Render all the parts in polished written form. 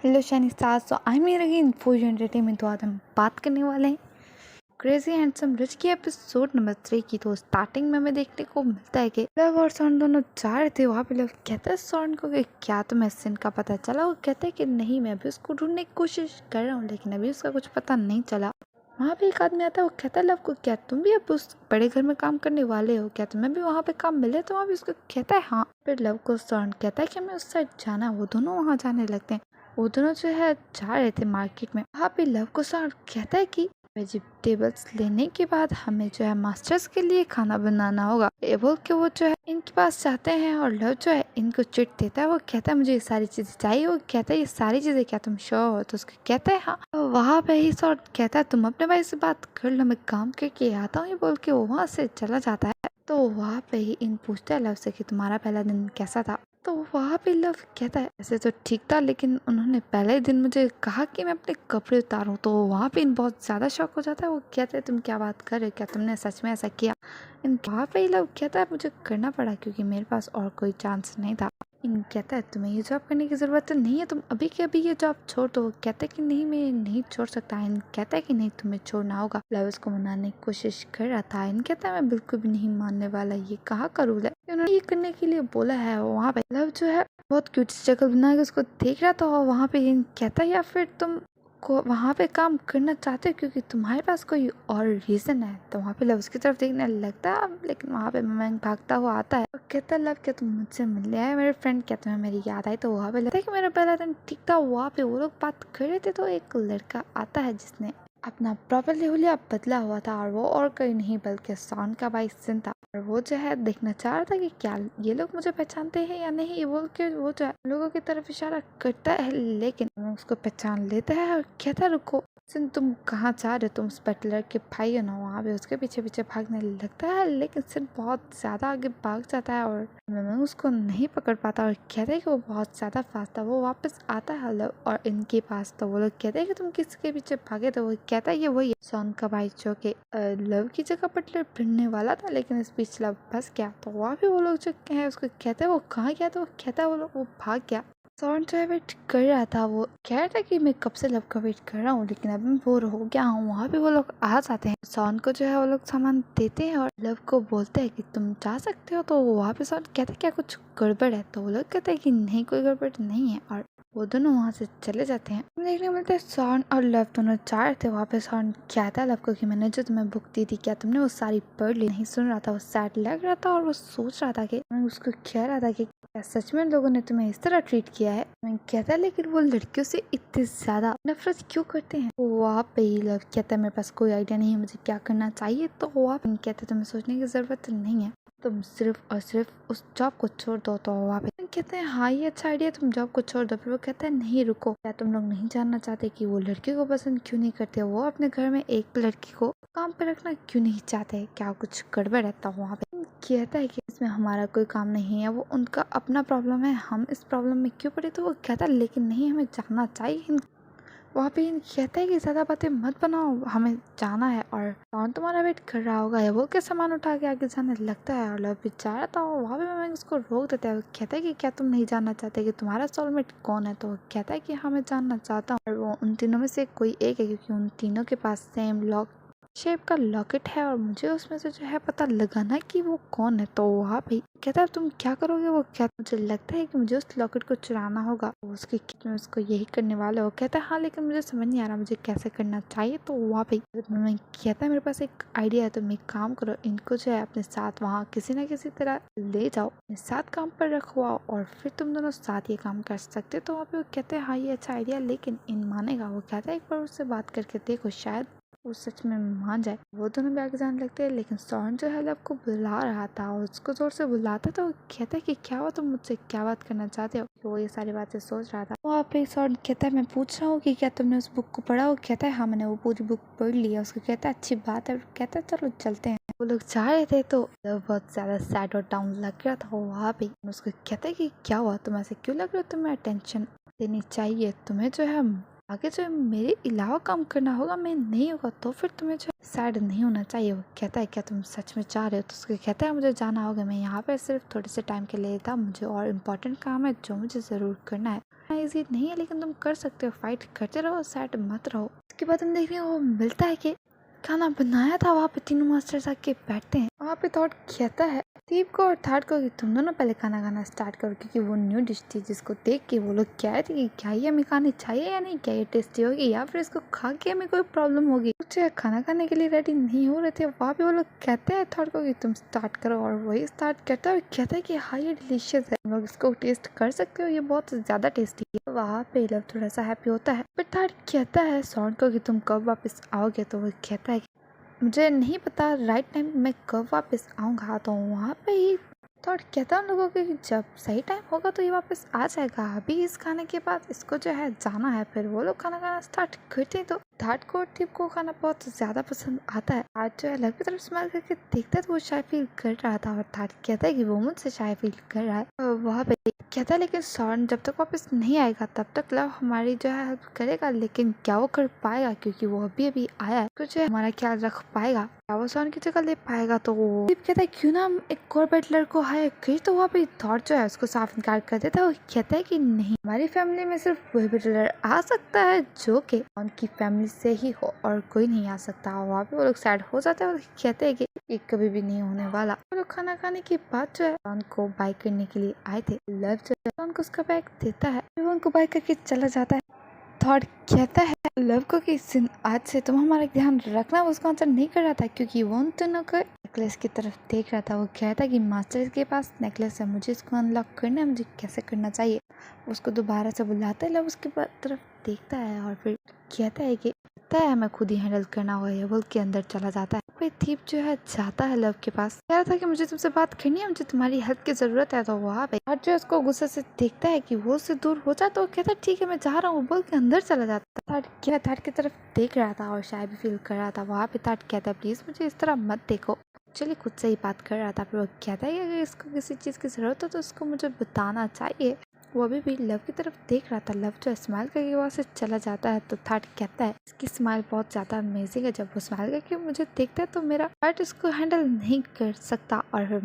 Hello Shanista, so I am here again for your entertainment. तो आज हम बात करने वाले हैं क्रेजी हैंडसम रिच की एपिसोड नंबर 3 की। तो स्टार्टिंग में हमें देखने को मिलता है कि लव और सॉन दोनों जा रहे थे। वहाँ पे लव कहता है सॉन को कि क्या तुम्हें सिन का पता चला। वो कहता है कि नहीं, मैं अभी उसको ढूंढने की कोशिश कर रहा हूँ, लेकिन अभी उसका कुछ पता नहीं चला। वहाँ पे एक आदमी आता है, वो कहता है लव को, क्या तुम भी अब उस बड़े घर में काम करने वाले हो, क्या तुम्हें भी वहाँ पे काम मिले। तो वहाँ भी उसको कहता है हाँ। फिर लव को सॉन कहता है कि हमें उस साइड जाना। वो दोनों वहाँ जाने लगते हैं। वो दोनों जो है जा रहे थे मार्केट में। वहाँ पे लव को सॉन कहता है कि वेजिटेबल्स लेने के बाद हमें जो है मास्टर्स के लिए खाना बनाना होगा। ये बोल के वो जो है इनके पास जाते हैं और लव जो है इनको चिट देता है। वो कहता है मुझे ये सारी चीजें चाहिए। वो कहता है ये सारी चीजें क्या तुम श्योर हो। तो उसको कहता है हाँ। तो वहाँ पे ही सॉर्ट कहता है तुम अपने भाई से बात कर लो, मैं काम करके आता हूँ। ये बोल के वो वहाँ से चला जाता है। तो वहाँ पे ही इन पूछता है लव से कि तुम्हारा पहला दिन कैसा था। तो वहाँ पे लव कहता है ऐसे तो ठीक था, लेकिन उन्होंने पहले ही दिन मुझे कहा कि मैं अपने कपड़े उतारूं। तो वहाँ पे इन बहुत ज़्यादा शौक हो जाता है। वो कहते हैं तुम क्या बात कर रहे हो, क्या तुमने सच में ऐसा किया। इन वहाँ पे ही लव कहता है मुझे करना पड़ा क्योंकि मेरे पास और कोई चांस नहीं था। इन कहता है तुम्हें ये जॉब करने की ज़रूरत तो नहीं है, तुम अभी के अभी ये जॉब छोड़ दो। वो कहता है कि नहीं, मैं नहीं छोड़ सकता। इन कहता है कि नहीं, तुम्हें छोड़ना होगा। लव उसको मनाने की कोशिश कर रहा था। इन कहता है मैं बिल्कुल भी नहीं मानने वाला, ये कहाँ का रूल है, उन्होंने ये करने के लिए बोला है। वहाँ पे लव जो है बहुत क्यूट शक्ल बना के उसको देख रहा था। और वहाँ पे इन कहता है या फिर तुम को वहाँ पे काम करना चाहते हो क्योंकि तुम्हारे पास कोई और रीजन है। तो वहाँ पे लव उसकी तरफ देखने लगता है, लेकिन वहाँ पे मैंग भागता हुआ आता है और कहता है लव क्या तुम मुझसे मिलने आए मेरे फ्रेंड, क्या तुम्हें मेरी याद आई। तो वहाँ पे लगता है कि मेरा पहला दिन ठीक था। वहाँ पे वो लोग बात कर रहे थे तो एक लड़का आता है जिसने अपना प्रॉपर हुलिया बदला हुआ था और वो और कोई नहीं बल्कि सॉन का भाई सिन था। और वो जो है देखना चाह रहा था कि क्या ये लोग मुझे पहचानते हैं या नहीं। ये बोल के वो जो है लोगों की तरफ इशारा करता है, लेकिन वो उसको पहचान लेता है और कहता है रुको सिन, तुम कहाँ जा रहे हो, तुम उस बटलर के भाई हो ना। वहाँ पे उसके पीछे पीछे भागने लगता है, लेकिन सिन बहुत ज्यादा आगे भाग जाता है और मैं उसको नहीं पकड़ पाता। और कहता है कि वो बहुत ज्यादा फास्ट था। वो वापस आता है लव और इनके पास। तो वो लोग कहते हैं कि तुम किसके पीछे भागे। तो वो कहता है ये वही सॉन का भाई जो कि लव की जगह बटलर भिड़ने वाला था, लेकिन इस बीच लव फंस गया। तो वहाँ भी वो लोग जो है उसको कहते हैं वो कहाँ गया। तो वो कहता है वो भाग गया। सॉन जो है वेट कर रहा था। वो कह रहा था कि मैं कब से लव का वेट कर रहा हूँ, लेकिन अब मैं बोर हो गया हूँ। वहाँ पे वो लोग आ जाते हैं। सॉन को जो है वो लोग सामान देते हैं और लव को बोलते हैं कि तुम जा सकते हो। तो वहाँ पे सॉन कहते हैं क्या कुछ गड़बड़ है। तो वो लोग कहते हैं कि नहीं, कोई गड़बड़ नहीं है। और वो दोनों वहाँ से चले जाते हैं। देखने को मिलता है सॉन और लव दोनों जा रहे थे। वहाँ पे सॉन कहता है लव को कि मैंने जो तुम्हें बुक दी थी क्या तुमने वो सारी पढ़ ली। नहीं सुन रहा था, वो सैड लग रहा था और वो सोच रहा था कि मैं उसको कह रहा था कि क्या सच में लोगों ने तुम्हें इस तरह ट्रीट किया है। मैं कहता लेकिन वो लड़कियों से इतनी ज्यादा नफरत क्यों करते हैं। तो वहाँ पे ही लव कहता है मेरे पास कोई आइडिया नहीं है मुझे क्या करना चाहिए। तो वहाँ पे कहते तुम्हें सोचने की जरूरत नहीं है, तुम सिर्फ और सिर्फ उस जॉब को छोड़ दो। तो वहाँ पे कहते हैं हाँ ये अच्छा आइडिया, तुम जॉब को छोड़ दो। फिर वो कहता है नहीं रुको, क्या तुम लोग नहीं जानना चाहते कि वो लड़की को पसंद क्यों नहीं करते, वो अपने घर में एक लड़की को काम पे रखना क्यों नहीं चाहते, क्या कुछ गड़बड़ है। तो वहाँ पे कहता है कि इसमें हमारा कोई काम नहीं है, वो उनका अपना प्रॉब्लम है, हम इस प्रॉब्लम में क्यों पड़े। तो वो कहता है लेकिन नहीं, हमें जानना चाहिए। वहाँ पे कहता है कि ज्यादा बातें मत बनाओ, हमें जाना है और कौन तुम्हारा वेट कर रहा होगा। ये बोल के सामान उठा के आगे जाने लगता है और लव भी जा रहा था। वहाँ पे मैं उसको रोक देता है। वो कहता है कि क्या तुम नहीं जानना चाहते कि तुम्हारा सोलमेट कौन है। तो वो कहता है कि हाँ मैं जानना चाहता हूँ। और वो उन तीनों में से कोई एक है क्योंकि उन तीनों के पास सेम लॉक शेप का लॉकेट है और मुझे उसमें से जो है पता लगाना है कि वो कौन है। तो वहाँ पे कहता है तुम क्या करोगे। वो कहता मुझे लगता है कि मुझे उस लॉकेट को चुराना होगा। उसके में उसको यही करने वाले हो। कहता है हाँ लेकिन मुझे समझ नहीं आ रहा मुझे कैसे करना चाहिए। तो वहाँ पे मैं कहता है मेरे पास एक आइडिया है, तुम एक काम करो, इनको जो है अपने साथ वहाँ किसी न किसी तरह ले जाओ, अपने साथ काम पर रखवाओ और फिर तुम दोनों साथ ये काम कर सकते। तो वहाँ पे वो कहते हैं हाँ ये अच्छा आइडिया, लेकिन इन मानेगा। वो कहता है एक बार उससे बात करके देखो, शायद वो सच में मान जाए। वो दोनों भी आगे जाने लगते हैं, लेकिन सॉन जो है लव को बुला रहा था और उसको जोर से बुलाता तो वो कहता है कि क्या हुआ, तुम मुझसे क्या बात करना चाहते हो। वो ये सारी बातें सोच रहा था। वहाँ पे सॉन कहता है मैं पूछ रहा हूँ कि क्या तुमने उस बुक को पढ़ा। वो कहता है हाँ मैंने वो पूरी बुक पढ़ ली है। उसको कहता है अच्छी बात है। कहता है चलो चलते हैं। वो लोग जा रहे थे तो लव बहुत ज्यादा सैड और डाउन लग रहा था। वहाँ पे उसको कहता है कि क्या हुआ, तुम ऐसे क्यों लग रहे हो, तुम्हें अटेंशन देनी चाहिए, तुम्हें जो है आगे जो मेरे अलावा काम करना होगा, मैं नहीं होगा तो फिर तुम्हें जो सैड नहीं होना चाहिए। वो कहता है क्या तुम सच में चाह रहे हो? तो उसको कहता है मुझे जाना होगा, मैं यहाँ पे सिर्फ थोड़े से टाइम के लिए था, मुझे और इम्पोर्टेंट काम है जो मुझे ज़रूर करना है। इजी नहीं है लेकिन तुम कर सकते हो, फाइट करते रहो, सैड मत रहो। उसके बाद हम देखने को मिलता है कि खाना बनाया था, वहाँ पे तीनों मास्टर्स आके बैठते हैं। वहाँ पे थॉट कहता है स्टीव को और थॉट को कि तुम दोनों पहले खाना खाना स्टार्ट करो, क्योंकि वो न्यू डिश थी जिसको देख के वो लोग कह रहे थे कि क्या ये हमें खानी चाहिए या नहीं, क्या ये टेस्टी होगी या फिर इसको खा के हमें कोई प्रॉब्लम होगी। कुछ खाना खाने के लिए रेडी नहीं हो रहे थे। वहाँ पे वो लोग कहते हैं थॉट को कि तुम स्टार्ट करो, और वही स्टार्ट करता है और कहता है कि हाँ ये डिलीशियस है, तुम लोग इसको टेस्ट कर सकते हो, ये बहुत ज़्यादा टेस्टी है। वहाँ पे लव थोड़ा सा हैप्पी होता है, बट थॉट कहता है सॉन को कि तुम कब वापस आओगे। तो वो कहता है मुझे नहीं पता राइट टाइम मैं कब वापस आऊँगा। तो वहाँ पे ही थॉट कहता उन लोगों को कि जब सही टाइम होगा तो ये वापस आ जाएगा, अभी इस खाने के बाद इसको जो है जाना है। फिर वो लोग खाना खाना स्टार्ट करते हैं। तो थॉट को और टिप को खाना बहुत ज़्यादा पसंद आता है। आज जो है लव की तरफ स्माइल करके देखता है तो वो शाय फील कर रहा था, और थॉट कहता है कि वो मुझसे शाय फील कर रहा है। और वहाँ पे कहता है लेकिन सॉन जब तक वापस नहीं आएगा तब तक लव हमारी जो है हेल्प करेगा, लेकिन क्या वो कर पाएगा क्योंकि वो अभी अभी आया है, कुछ हमारा ख्याल रख पाएगा, क्या वो सॉन की जगह ले पाएगा। तो वो कहता है क्यों ना हम एक और बैटलर को हायर करें। तो वहाँ पे थॉट जो है उसको साफ इनकार कर देता है। वो कहता है कि नहीं, हमारी फैमिली में सिर्फ वही बैटलर आ सकता है जो कि उनकी फैमिली से ही हो, और कोई नहीं आ सकता। वहाँ पे वो लोग सैड हो जाते हैं और कहते हैं कि ये कभी भी नहीं होने वाला। वो लोग खाना खाने के बाद जो है उनको बाय करने के लिए आए थे। लव जो है उनको उसका बैग देता है, वो उनको बाय करके चला जाता है। थॉट कहता है लव को कि आज से तुम हमारा ध्यान रखना। वो उसका आंसर नहीं कर रहा था क्योंकि वो उन दोनों को नेकलेस की तरफ देख रहा था। वो कहता है कि मास्टर के पास नेकलेस है, मुझे इसको अनलॉक करना है, मुझे कैसे करना चाहिए। उसको दोबारा से बुलाता है, लव उसके तरफ देखता है और फिर कहता है कि मैं खुद ही हैंडल करना होगा, ये बोल के अंदर चला जाता है। कोई थीप जो है जाता है लव के पास, कह रहा था कि मुझे तुमसे बात करनी है, मुझे तुम्हारी हेल्प की जरूरत है। तो वहाँ पे जो है उसको गुस्से से देखता है कि वो उससे दूर हो जाए। तो कहता है ठीक है मैं जा रहा हूँ, बोल के अंदर चला जाता है। थर्ड की तरफ देख रहा था और शायद भी फील कर रहा था। वहाँ पे थर्ड कहता है प्लीज मुझे इस तरह मत देखो। चलिए खुद से ही बात कर रहा था। फिर वो कहता है कि अगर इसको किसी चीज़ की ज़रूरत हो तो उसको मुझे बताना चाहिए। वो अभी भी लव की तरफ देख रहा था। लव जो स्माइल करके वहाँ से चला जाता है। तो थर्ड कहता है इसकी स्माइल बहुत ज़्यादा अमेजिंग है, जब वो स्माइल करके मुझे देखता है तो मेरा हार्ट इसको हैंडल नहीं कर सकता, और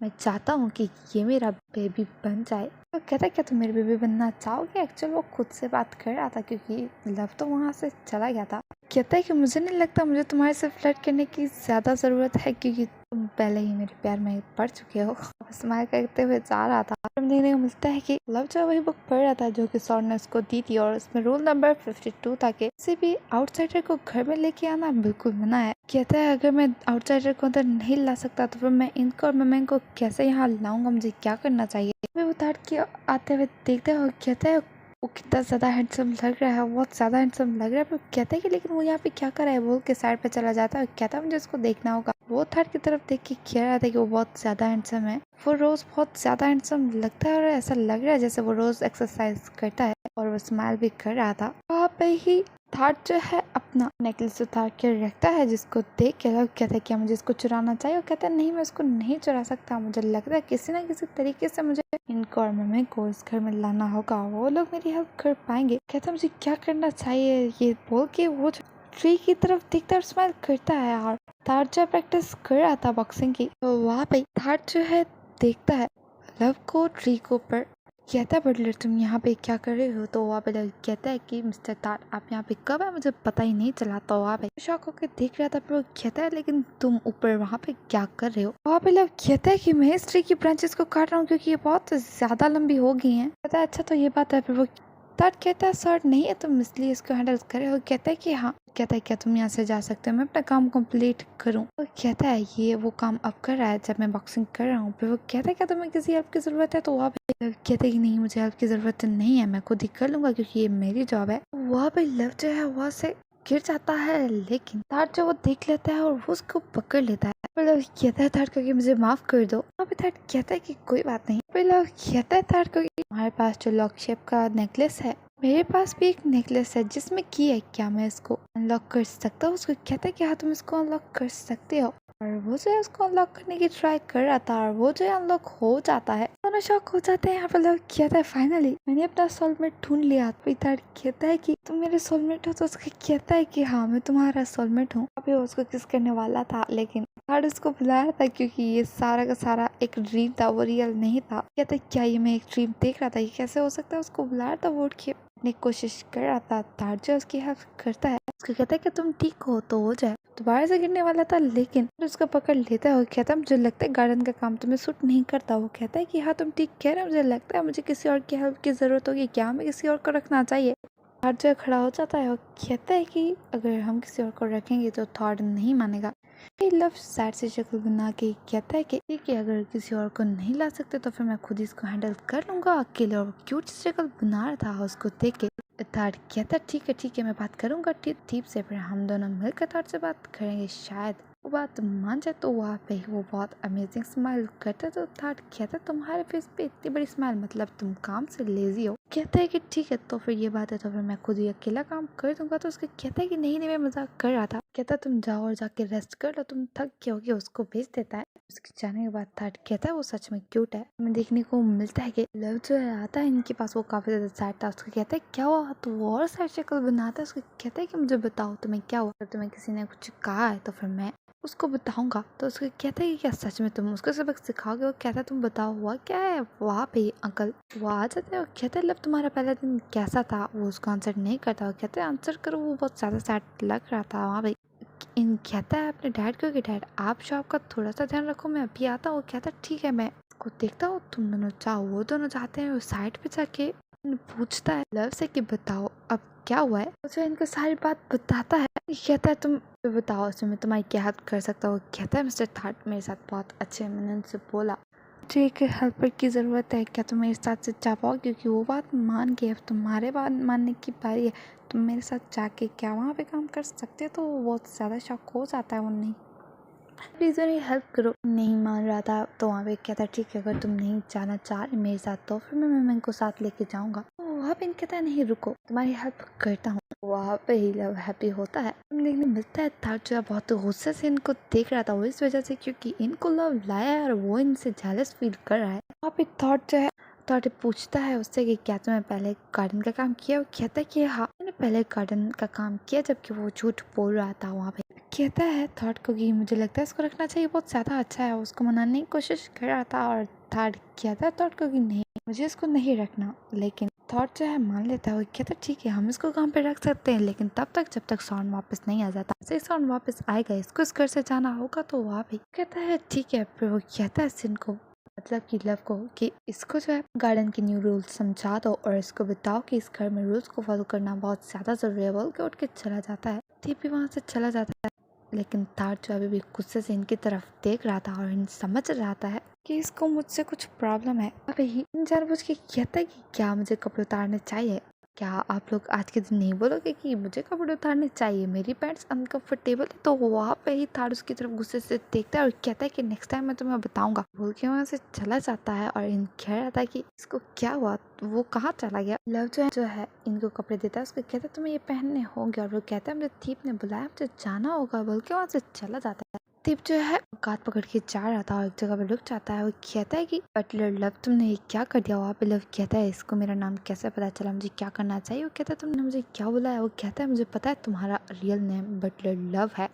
मैं चाहता हूँ कि ये मेरा बेबी बन जाए। तो कहता है क्या तुम मेरे बेबी बनना चाहोगे। एक्चुअली वो खुद से बात कर रहा था क्योंकि लव तो वहाँ से चला गया था। कहता है कि मुझे नहीं लगता मुझे तुम्हारे से फ्लर्ट करने की ज़्यादा ज़रूरत है क्योंकि तुम पहले ही मेरे प्यार में पड़ चुके हो। स्माइल करते हुए जा रहा था। देखने को मिलता है कि लव जो वही बुक पढ़ रहा था जो कि सॉन ने उसको दी थी, और उसमें रूल नंबर 52 था कि किसी भी आउटसाइडर को घर में लेके आना बिल्कुल मना है। कहता है अगर मैं आउटसाइडर को अंदर नहीं ला सकता तो फिर मैं इनको और मैं को कैसे यहाँ लाऊंगा, मुझे क्या करना चाहिए। फिर वो थर्ड के आते हुए देखता है और कहता है वो कितना ज़्यादा हैंडसम लग रहा है, बहुत ज़्यादा हैंडसम लग रहा है। पर कहता है कि लेकिन वो यहाँ पे क्या कर रहा है, बोल के साइड पे चला जाता है। कहता है मुझे इसको देखना होगा। वो थर्ड की तरफ देख के कह रहा था कि वो बहुत ज़्यादा हैंडसम है। वो रोज़ बहुत ज़्यादा हैंडसम लगता है और ऐसा लग रहा है जैसे वो रोज़ एक्सरसाइज करता है, और वो स्माइल भी कर रहा था। वहाँ पे ही थर्ड जो है अपना नेकलेस उतार के रखता है, जिसको देख के लोग कहते हैं क्या मुझे इसको चुराना चाहिए। और कहता है नहीं मैं इसको नहीं चुरा सकता, मुझे लगता है किसी ना किसी तरीके से मुझे इनको और मम्मी को इस घर में लाना होगा, वो लोग मेरी हेल्प कर पाएंगे। कहता है मुझे क्या करना चाहिए। ये बोल के वो ट्री की तरफ देखता है और स्माइल करता है। और थर्ड जो प्रैक्टिस कर रहा था बॉक्सिंग की, तो वहाँ पे थर्ड जो है देखता है लव को ट्री के ऊपर। कहता है बटलर तुम यहाँ पे क्या कर रहे हो। तो वहाँ पे लव कहता है कि मिस्टर थर्ड आप यहाँ पे कब है, मुझे पता ही नहीं चला। तो वहाँ पे शॉक होकर देख रहा था। फिर वो कहता है लेकिन तुम ऊपर वहाँ पे क्या कर रहे हो। वहाँ पे लव कहता है कि मैं इस ट्री की ब्रांचेस को काट रहा हूँ क्योंकि ये बहुत ज्यादा लंबी हो गई है। कहता है अच्छा तो ये बात है। फिर वो थर्ड कहता है सर नहीं है तुम इसलिए इसको हैंडल करे हो। कहता है कि हाँ। कहता है क्या तुम यहाँ से जा सकते हो, मैं अपना काम कंप्लीट करूँ। तो कहता है ये वो काम अब कर रहा है जब मैं बॉक्सिंग कर रहा हूँ। फिर वो कहता है क्या तुम्हें किसी हेल्प की जरूरत है। तो वहाँ पे कहते हैं कि नहीं मुझे हेल्प की जरूरत नहीं है, मैं खुद ही कर लूंगा क्योंकि ये मेरी जॉब है। वहाँ पे लव जो है वहाँ से गिर जाता है, लेकिन थर्ड जो वो देख लेता है और वो उसको पकड़ लेता है। लव कहता है थर्ड को कि मुझे माफ कर दो। वहाँ पे थर्ड कहता है कि कोई बात नहीं। लव कहता है थर्ड को कि हमारे पास जो लॉक शेप का नेकलेस है, मेरे पास भी एक नेकलेस है जिसमें की है, क्या मैं इसको अनलॉक कर सकता हूँ। उसको कहता है कि हाँ तुम इसको अनलॉक कर सकते हो। और वो जो है उसको अनलॉक करने की ट्राई कर रहा था और वो जो है अनलॉक हो जाता है। दोनों शॉक हो जाते हैं। यहाँ पर लव कहता है फाइनली मैंने अपना सोलमेट ढूंढ लिया। तो थर्ड कहता है कि तुम मेरे सोलमेट हो। तो उसका कहता है कि हाँ मैं तुम्हारा सोलमेट हूँ। अभी वो उसको किस करने वाला था लेकिन थर्ड उसको बुलाया था क्योंकि ये सारा का सारा एक ड्रीम था, वो रियल नहीं था। कहता है क्या ये मैं एक ड्रीम देख रहा था, ये कैसे हो सकता है। उसको बुलाया था वोट की अपनी कोशिश कर रहा था। थर्ड जो उसकी हेल्प करता है। उसको कहता है कि तुम ठीक हो तो हो जाए। दोबारा से गिरने वाला था लेकिन उसको पकड़ लेता है। वो कहता है मुझे लगता है गार्डन का काम तुम्हें सूट नहीं करता। वो कहता है कि हाँ तुम ठीक कह रहे हो, मुझे लगता है मुझे किसी और की हेल्प की जरूरत होगी, क्या हमें किसी और को रखना चाहिए। थॉट जो खड़ा हो जाता है और कहता है कि अगर हम किसी और को रखेंगे तो थॉट नहीं मानेगा। लव सैड से शक्ल बना के कहता है कि ठीक है अगर किसी और को नहीं ला सकते तो फिर मैं खुद ही इसको हैंडल कर लूंगा अकेले। और क्यूट शक्ल बना रहा था उसको देख के थॉट कहता ठीक है मैं बात करूंगा टीप से, फिर हम दोनों मिलकर थॉट से बात करेंगे, शायद वो बात मान जाए। तो वहाँ पे वो बहुत अमेजिंग स्माइल करता है। तो थॉट कहता है तुम्हारे फेस पे इतनी बड़ी स्माइल मतलब तुम काम से लेजी हो। कहता है कि ठीक है तो फिर ये बात है तो फिर मैं खुद ही अकेला काम कर दूंगा। तो उसके कहता है कि नहीं मैं मजाक कर रहा था। कहता तुम जाओ और जाके रेस्ट कर लो, तुम थक गए होगे। उसको भेज देता है। उसके जाने के बाद थॉट कहता है वो सच में क्यूट है। हमें देखने को मिलता है कि लव जो है आता है इनके पास, वो काफी ज्यादा सैड था। उसको कहता है क्या हुआ, तो वो और सैड शक्ल बनाता है। उसको कहता है कि मुझे बताओ तुम्हें क्या हुआ, अगर तुम्हें किसी ने कुछ कहा है तो फिर मैं उसको बताऊंगा। तो उसको कहता है कि क्या सच में तुम उसको सबक सिखाओगे। वो कहता है तुम बताओ हुआ क्या है। वहाँ पे अंकल वो आ जाते हैं और कहते हैं लव तुम्हारा पहला दिन कैसा था। वो उसको आंसर नहीं करता। वो कहते हैं आंसर करो, वो बहुत ज्यादा सैड लग रहा था वहाँ पे। इन कहता है अपने डैड को कि डैड आप शॉप का थोड़ा सा ध्यान रखो, मैं अभी आता हूँ। वो कहता है ठीक है मैं उसको देखता हूँ, तुम दोनों जाओ। वो दोनों जाते हैं, साइड पे जाके पूछता है लव से कि बताओ अब क्या हुआ है। उसे इनको सारी बात बताता है। कहता है तुम बताओ उसमें मैं तुम्हारी क्या हेल्प कर सकता हूँ। कहता है मिस्टर थॉट मेरे साथ बहुत अच्छे। मैंने उनसे बोला मुझे एक हेल्पर की ज़रूरत है, क्या तुम मेरे साथ से जा पाओ, क्योंकि वो बात मान गई, अब तुम्हारे बात मानने की बारी है। तुम मेरे साथ जाके क्या वहाँ पे काम कर सकते हो। तो वो बहुत ज़्यादा शॉक हो जाता है। वो नहीं प्लीज़ मेरी हेल्प करो, नहीं मान रहा था। तो वहाँ पे कहता है ठीक है अगर तुम नहीं जाना चाह रहे मेरे साथ तो फिर मैं इनको साथ लेके जाऊंगा। तो वहाँ पे कहता है नहीं रुको तुम्हारी हेल्प करता हूँ। वहाँ पे ही लव हैप्पी होता है। देखने मिलता है थॉट जो है बहुत गुस्से से इनको देख रहा था, वो इस वजह से क्योंकि इनको लव लाया है और वो इनसे जेलस फील कर रहा है। वहाँ पे थॉट जो है थॉट पूछता है उससे कि क्या तुम्हें पहले गार्डन का काम किया। वो कहता है कि हाँ मैंने पहले गार्डन का काम किया, जबकि वो झूठ बोल रहा था। वहाँ पे कहता है थॉट को कि मुझे लगता है इसको रखना चाहिए, बहुत ज़्यादा अच्छा है। उसको मनाने की कोशिश कर रहा था और थॉट कहता है थॉट को कि नहीं मुझे इसको नहीं रखना। लेकिन थॉट जो है मान लेता है। वो कहता है ठीक है हम इसको काम पे रख सकते हैं, लेकिन तब तक जब तक साउंड वापस नहीं आ जाता। जैसे साउंड वापस आएगा इसको इस घर से जाना होगा। तो वहाँ पे कहता है ठीक है। फिर वो कहता है सिन को मतलब कि लव को कि इसको जो है गार्डन के न्यू रूल्स समझा दो और इसको बताओ कि इस घर में रूल्स को फॉलो करना बहुत ज़्यादा ज़रूरी है। बोल के उठ के चला जाता है। टीप भी वहाँ से चला जाता है। लेकिन थॉट जो अभी भी गुस्से से इनकी तरफ देख रहा था और इन समझ रहा था है कि इसको मुझसे कुछ प्रॉब्लम है। अभी ही जानबूझ के कहता है कि क्या मुझे कपड़े उतारने चाहिए, क्या आप लोग आज के दिन नहीं बोलोगे कि मुझे कपड़े उतारने चाहिए, मेरी पैंट्स अनकंफर्टेबल है। तो वहाँ पे ही थॉट उसकी तरफ गुस्से से देखता है और कहता है कि नेक्स्ट टाइम मैं तुम्हें बताऊंगा। बोल के वहाँ से चला जाता है और इन कह रहा था कि इसको क्या हुआ, वो कहाँ चला गया। लव जो है इनको कपड़े देता है। उसको कहता है तुम्हें ये पहनने होंगे और वो कहता है मुझे थीप ने बुलाया मुझे जाना होगा। बोल के वहाँ से चला जाता है। दीप जो है गात पकड़ के जा रहा था और एक जगह पे रुक जाता है। वो कहता है कि बटलर लव तुमने ये क्या कर दिया। वहाँ पे लव कहता है इसको मेरा नाम कैसे पता चला, मुझे क्या करना चाहिए। वो कहता है तुमने मुझे क्या बुलाया। वो कहता है मुझे पता है तुम्हारा रियल नेम बटलर लव है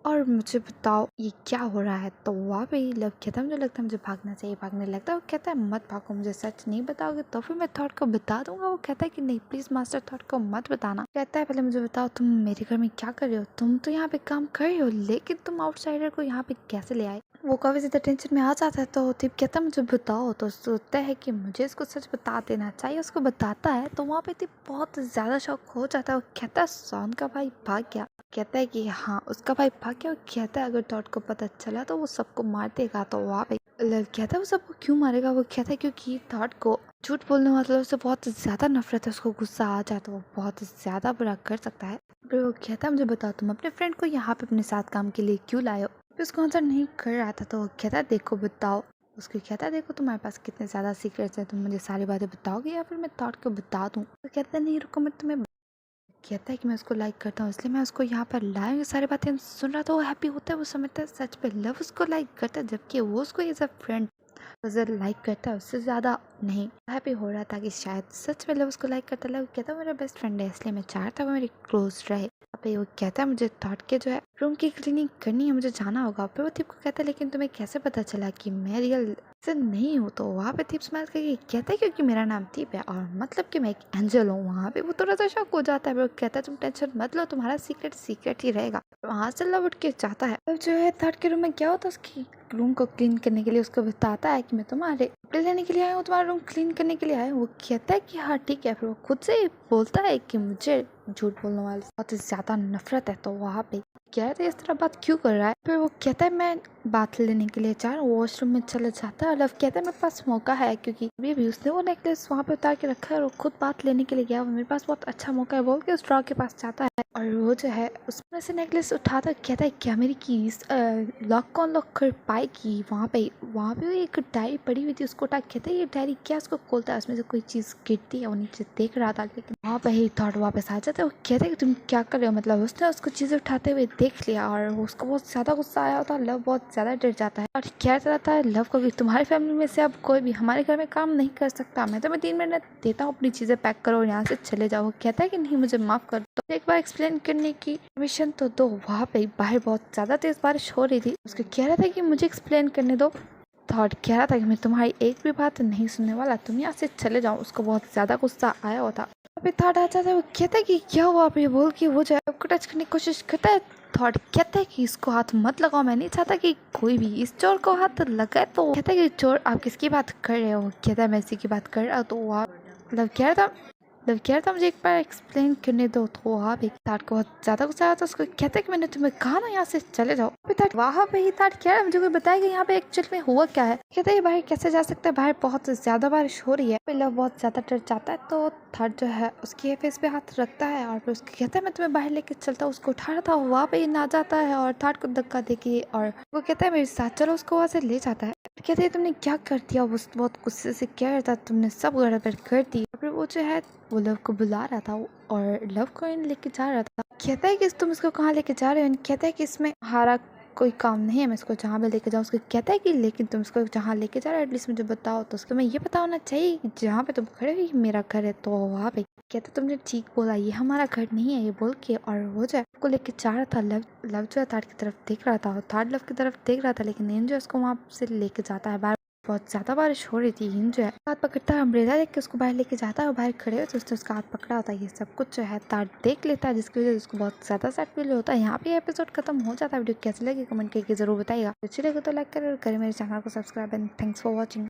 और मुझे बताओ ये क्या हो रहा है। तो वहाँ पे ही लव कहता है मुझे लगता है मुझे भागना चाहिए। भागने लगता है। वो कहता है मत भागो, मुझे सच नहीं बताओगे तो फिर मैं थॉट को बता दूंगा। वो कहता है कि नहीं प्लीज मास्टर थॉट को मत बताना। कहता है पहले मुझे बताओ तुम मेरे घर में क्या कर रहे हो, तुम तो यहाँ पे काम कर रहे हो लेकिन तुम आउटसाइडर को यहाँ पे कैसे ले आए। वो काफी ज्यादा टेंशन में आ जाता है। तो दीप कहता है मुझे बताओ। तो सोचता है कि मुझे इसको सच बता देना चाहिए। उसको बताता है तो वहाँ पे दीप बहुत ज्यादा शौक हो जाता है। वो कहता है सॉन का भाई भाग गया। कहता है कि हाँ उसका भाई भाग गया। कहता है अगर थॉट को पता चला तो वो सबको मार देगा। तो वहाँ पे लव कहता है वो सबको क्यों मारेगा। वो कहता है क्योंकि थॉट को झूठ बोलने वालों से बहुत ज्यादा नफरत है, उसको गुस्सा आ जाए तो वो बहुत ज्यादा बुरा कर सकता है। फिर वो कहता है मुझे बताओ तुम अपने फ्रेंड को यहाँ पे अपने साथ काम के लिए क्यों लाए हो। फिर उसको आंसर नहीं कर रहा था। तो वो कहता है देखो बताओ। उसको कहता है देखो तुम्हारे पास कितने ज्यादा सीक्रेट्स हैं, तुम मुझे सारी बातें बताओगे या फिर मैं थॉट को बता दूं। तो कहता है नहीं रुको मैं तुम्हें कहता है कि मैं उसको लाइक करता हूँ, इसलिए मैं उसको यहाँ पर लाया हूँ। ये सारी बातें सुन रहा था, वो हैप्पी होता है, वो समझता है सच में लव उसको लाइक करता है, जबकि वो उसको एज अ फ्रेंड लाइक करता है, उससे ज़्यादा नहीं। हैप्पी हो रहा था कि शायद सच में लव उसको लाइक करता है। लव कहता है मेरा बेस्ट फ्रेंड है, इसलिए मैं चाहता हूँ वो मेरी क्लोज रहे। अबे वो कहता है मुझे थॉट के जो है रूम की क्लीनिंग करनी है, मुझे जाना होगा। फिर वो थीप को कहता है लेकिन तुम्हें कैसे पता चला कि मैं रियल से नहीं हूँ? तो वहाँ पे थीप स्माइल करके कहता है क्योंकि मेरा नाम थीप है और मतलब कि मैं एक एंजल हूँ। वहाँ पे वो थोड़ा सा शॉक हो जाता है। वो कहता है तुम टेंशन मत लो, तुम्हारा सीक्रेट सीक्रेट ही रहेगा। वहाँ से लव उठ के जाता है। अब जो है थर्ड के रूम में क्या होता है, उसकी रूम को क्लीन करने के लिए उसको बताता है कि मैं तुम्हारे कपड़े लेने के लिए आया हूँ, तुम्हारा रूम क्लीन करने के लिए आया हूँ। वो कहता है कि हाँ ठीक है। फिर वो खुद से ही बोलता है कि मुझे झूठ बोलने वाले बहुत ज्यादा नफरत है। तो वहाँ पे कह रहे थे इस तरह बात क्यों कर रहा है। फिर वो कहता है मैं बात लेने के लिए जा रहा हूँ, वॉशरूम में चले जाता है। लव कहता है मेरे पास मौका है, क्योंकि अभी भी उसने वो नेकलेस वहाँ पे उतार के रखा है और वो खुद बात लेने के लिए गया। मेरे पास बहुत अच्छा मौका है बोल के उस ड्रॉ के पास जाता है और वो जो है उसमें से नेकलेस उठाता कहता है क्या मेरी कीज लॉक कौन लॉक कर पाएगी। वहाँ पे एक डायरी पड़ी हुई थी, उसको उठा कहता है ये डायरी क्या। उसको खोलता है, उसमें से कोई चीज़ गिरती है। वो नीचे देख रहा था, लेकिन वहाँ पे ही थॉट वापस आ जाता है। वो कहता है कि तुम क्या कर रहे हो, मतलब उसने उसको चीज़ें उठाते हुए देख लिया और उसको बहुत ज़्यादा गुस्सा आया होता है। लव बहुत ज़्यादा डर जाता है और कह रहता है लव को कि तुम्हारी फैमिली में से अब कोई भी हमारे घर में काम नहीं कर सकता। मैं तुम्हें 3 मिनट देता हूँ, अपनी चीज़ें पैक करो और यहाँ से चले जाओ। वो कहता है कि नहीं मुझे माफ़ कर दो, एक बार एक्सप्लेन करने की परमिशन तो दो। वहाँ पे बाहर बहुत ज़्यादा तेज बारिश हो रही थी। उसको कह रहा था कि मुझे एक्सप्लेन करने दो। थॉट कह रहा था कि मैं तुम्हारी एक भी बात नहीं सुनने वाला, तुम यहाँ से चले जाओ। उसको बहुत ज़्यादा गुस्सा आया होता। अभी थॉट आ जाता है, वो कहता है कि क्या हुआ। आप ये बोल के वो जो है आपको टच करने की कोशिश करता है। थॉट कहता है कि इसको हाथ मत लगाओ, मैं नहीं चाहता कि कोई भी इस चोर को हाथ लगाए। तो कहता है कि चोर आप किसकी बात कर रहे हो। कहता है मैं इसी की बात कर रहा हूँ। तो वो मतलब कह रहा था मुझे एक बार एक्सप्लेन करने दो। तो वहाँ पे ताट को बहुत ज्यादा गुस्सा आया था। उसको कहता है कि मैंने तुम्हें कहा ना यहाँ से चले जाओ। वहाँ पे ही ताट कह रहा है मुझे कोई बताएगा यहाँ पे एक्चुअल में हुआ क्या है। कहता है बाहर कैसे जा सकता है, बाहर बहुत ज्यादा बारिश हो रही है। फिर लव बहुत ज्यादा डर जाता है। तो थर्ड जो है उसके फेस पे हाथ रखता है और फिर उसको कहता है मैं तुम्हें बाहर लेके चलता हूँ। उसको उठा रहा था, वहाँ पे ही ना जाता है और थर्ड को धक्का देके और वो कहता है मेरे साथ चलो। उसको वहाँ से ले जाता है। कहते हैं तुमने क्या कर दिया। वो बहुत गुस्से से कह रहा था तुमने सब गड़बड़ कर दी। फिर वो जो है वो लव को बुला रहा था और लव को इन लेके जा रहा था। कहता है कि तुम इसको कहाँ लेके जा रहे हो। कहता है कि इसमें हमारा कोई काम नहीं है, मैं इसको जहाँ पे लेके जाऊँ। उसको कहता है कि लेकिन तुम इसको जहाँ लेके जा रहे हो एटलीस्ट मुझे बताओ। तो उसको मैं ये पता होना चाहिए कि जहाँ पे तुम खड़े हो मेरा घर है। तो वहाँ पे कहता तुमने ठीक बोला, ये हमारा घर नहीं है, ये बोल के और वो जो है उसको लेके जा रहा था। लव जो है थाट की तरफ देख रहा था और थाट लव की तरफ देख रहा था, लेकिन एंजो उसको वहाँ से लेके जाता है। बहुत ज्यादा बारिश हो रही थी। जो है हाथ पकड़ता है, अम्ब्रेला देख के उसको बाहर लेके जाता है और बाहर खड़े होते उसने उसका हाथ पकड़ा होता है। ये सब कुछ जो है तार देख लेता है, जिसकी वजह से उसको बहुत ज्यादा सैड फील होता है। यहाँ पे एपिसोड खत्म हो जाता है। वीडियो कैसे लगी कमेंट करके जरूर बताइएगा। अच्छी लगे तो लाइक करें और करें मेरे चैनल को subscribe and thanks for watching.